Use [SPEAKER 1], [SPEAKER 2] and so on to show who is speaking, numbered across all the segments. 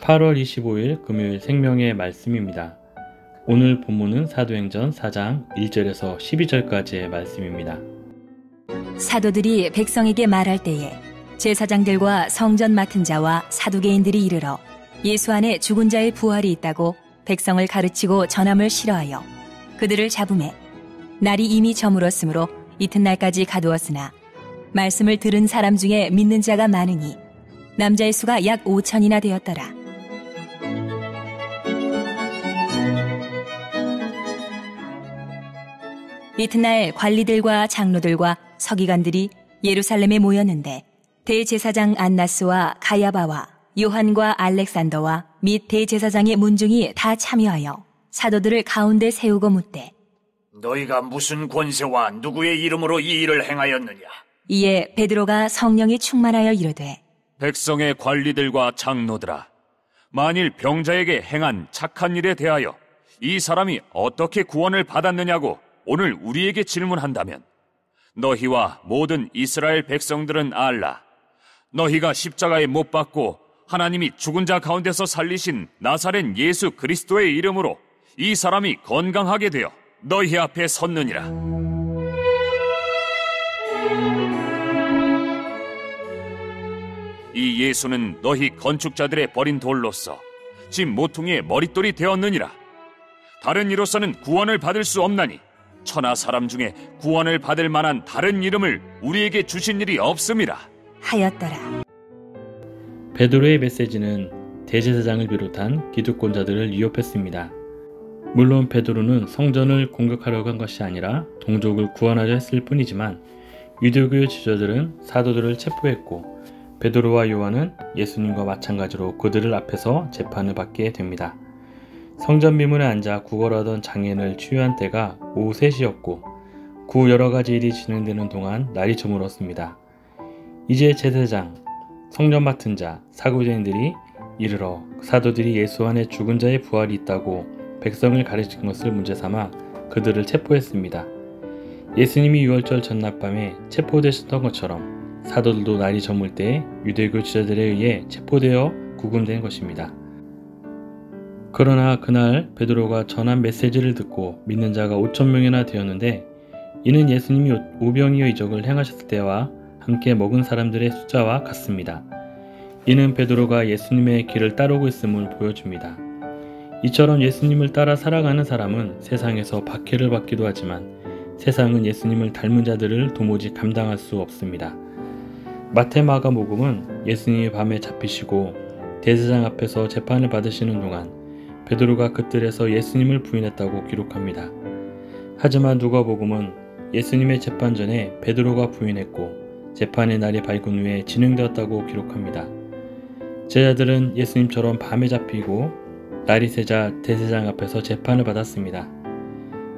[SPEAKER 1] (8월 25일) 금요일 생명의 말씀입니다. 오늘 본문은 사도행전 4장 1절에서 12절까지의 말씀입니다.
[SPEAKER 2] 사도들이 백성에게 말할 때에 제사장들과 성전 맡은 자와 사두개인들이 이르러 예수 안에 죽은 자의 부활이 있다고 백성을 가르치고 전함을 싫어하여 그들을 잡음에 날이 이미 저물었으므로 이튿날까지 가두었으나 말씀을 들은 사람 중에 믿는 자가 많으니 남자의 수가 약 5천이나 되었더라. 이튿날 관리들과 장로들과 서기관들이 예루살렘에 모였는데 대제사장 안나스와 가야바와 요한과 알렉산더와 및 대제사장의 문중이 다 참여하여 사도들을 가운데 세우고 묻되
[SPEAKER 3] 너희가 무슨 권세와 누구의 이름으로 이 일을 행하였느냐?
[SPEAKER 2] 이에 베드로가 성령이 충만하여 이르되
[SPEAKER 4] 백성의 관리들과 장로들아, 만일 병자에게 행한 착한 일에 대하여 이 사람이 어떻게 구원을 받았느냐고 오늘 우리에게 질문한다면 너희와 모든 이스라엘 백성들은 알라. 너희가 십자가에 못 박고 하나님이 죽은 자 가운데서 살리신 나사렛 예수 그리스도의 이름으로 이 사람이 건강하게 되어 너희 앞에 섰느니라. 이 예수는 너희 건축자들의 버린 돌로서 집 모퉁이의 머릿돌이 되었느니라. 다른 이로서는 구원을 받을 수 없나니 천하 사람 중에 구원을 받을 만한 다른 이름을 우리에게 주신 일이 없음이라
[SPEAKER 2] 하였더라.
[SPEAKER 1] 베드로의 메시지는 대제사장을 비롯한 기득권자들을 위협했습니다. 물론 베드로는 성전을 공격하려고 한 것이 아니라 동족을 구원하려 했을 뿐이지만 유대교의 지도자들은 사도들을 체포했고 베드로와 요한은 예수님과 마찬가지로 그들을 앞에서 재판을 받게 됩니다. 성전 미문에 앉아 구걸하던 장애인을 치유한 때가 오후 3시였고 그 여러가지 일이 진행되는 동안 날이 저물었습니다. 이제 제사장, 성전 맡은 자, 사도들이 이르러 사도들이 예수 안에 죽은 자의 부활이 있다고 백성을 가르친 것을 문제삼아 그들을 체포했습니다. 예수님이 유월절 전날 밤에 체포되셨던 것처럼 사도들도 날이 저물 때 유대교 지도자들에 의해 체포되어 구금된 것입니다. 그러나 그날 베드로가 전한 메시지를 듣고 믿는 자가 5,000명이나 되었는데 이는 예수님이 오병이어 이적을 행하셨을 때와 함께 먹은 사람들의 숫자와 같습니다. 이는 베드로가 예수님의 길을 따르고 있음을 보여줍니다. 이처럼 예수님을 따라 살아가는 사람은 세상에서 박해를 받기도 하지만 세상은 예수님을 닮은 자들을 도무지 감당할 수 없습니다. 마태, 마가복음은 예수님이 밤에 잡히시고 대제사장 앞에서 재판을 받으시는 동안 베드로가 그 뜰에서 예수님을 부인했다고 기록합니다. 하지만 누가복음은 예수님의 재판 전에 베드로가 부인했고 재판의 날이 밝은 후에 진행되었다고 기록합니다. 제자들은 예수님처럼 밤에 잡히고 날이 새자 대제사장 앞에서 재판을 받았습니다.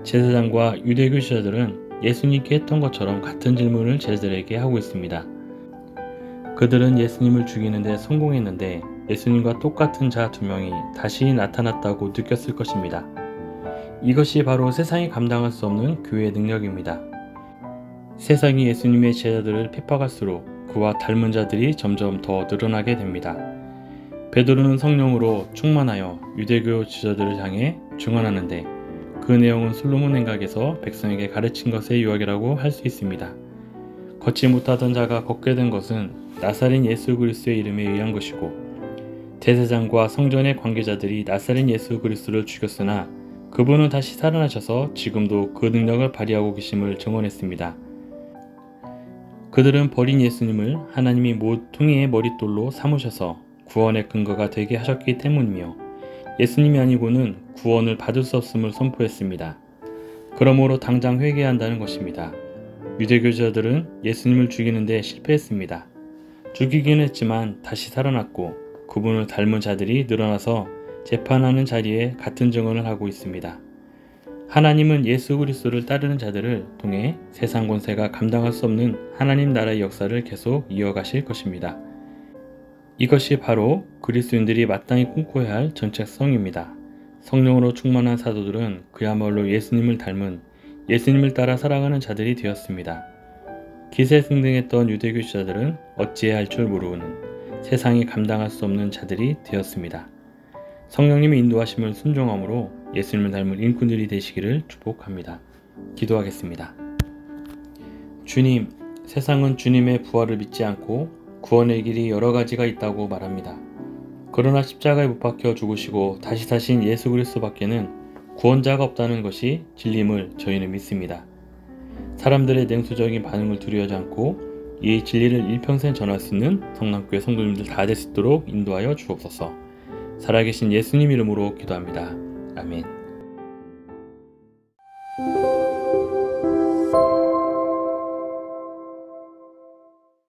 [SPEAKER 1] 제사장과 유대교 지도자들은 예수님께 했던 것처럼 같은 질문을 제자들에게 하고 있습니다. 그들은 예수님을 죽이는 데 성공했는데 예수님과 똑같은 자 2명이 다시 나타났다고 느꼈을 것입니다. 이것이 바로 세상이 감당할 수 없는 교회의 능력입니다. 세상이 예수님의 제자들을 핍박할수록 그와 닮은 자들이 점점 더 늘어나게 됩니다. 베드로는 성령으로 충만하여 유대교 지도자들을 향해 증언하는데 그 내용은 솔로몬 행각에서 백성에게 가르친 것의 요약이라고 할 수 있습니다. 걷지 못하던 자가 걷게 된 것은 나사렛 예수 그리스도의 이름에 의한 것이고 대제사장과 성전의 관계자들이 나사렛 예수 그리스도를 죽였으나 그분은 다시 살아나셔서 지금도 그 능력을 발휘하고 계심을 증언했습니다. 그들은 버린 예수님을 하나님이 모퉁이의 머릿돌로 삼으셔서 구원의 근거가 되게 하셨기 때문이며 예수님이 아니고는 구원을 받을 수 없음을 선포했습니다. 그러므로 당장 회개한다는 것입니다. 유대교자들은 예수님을 죽이는데 실패했습니다. 죽이긴 했지만 다시 살아났고 그분을 닮은 자들이 늘어나서 재판하는 자리에 같은 증언을 하고 있습니다. 하나님은 예수 그리스도를 따르는 자들을 통해 세상 권세가 감당할 수 없는 하나님 나라의 역사를 계속 이어가실 것입니다. 이것이 바로 그리스도인들이 마땅히 꿈꿔야 할 정체성입니다. 성령으로 충만한 사도들은 그야말로 예수님을 닮은 예수님을 따라 살아가는 자들이 되었습니다. 기세등등했던 유대교 지도자들은 어찌해야 할 줄 모르는 세상이 감당할 수 없는 자들이 되었습니다. 성령님의 인도하심을 순종함으로 예수님을 닮은 일꾼들이 되시기를 축복합니다. 기도하겠습니다. 주님, 세상은 주님의 부활을 믿지 않고 구원의 길이 여러 가지가 있다고 말합니다. 그러나 십자가에 못 박혀 죽으시고 다시 사신 예수 그리스도밖에는 구원자가 없다는 것이 진리임을 저희는 믿습니다. 사람들의 냉소적인 반응을 두려워하지 않고 이 진리를 일평생 전할 수 있는 성남교회 성도님들 다 될 수 있도록 인도하여 주옵소서. 살아계신 예수님 이름으로 기도합니다. 아멘.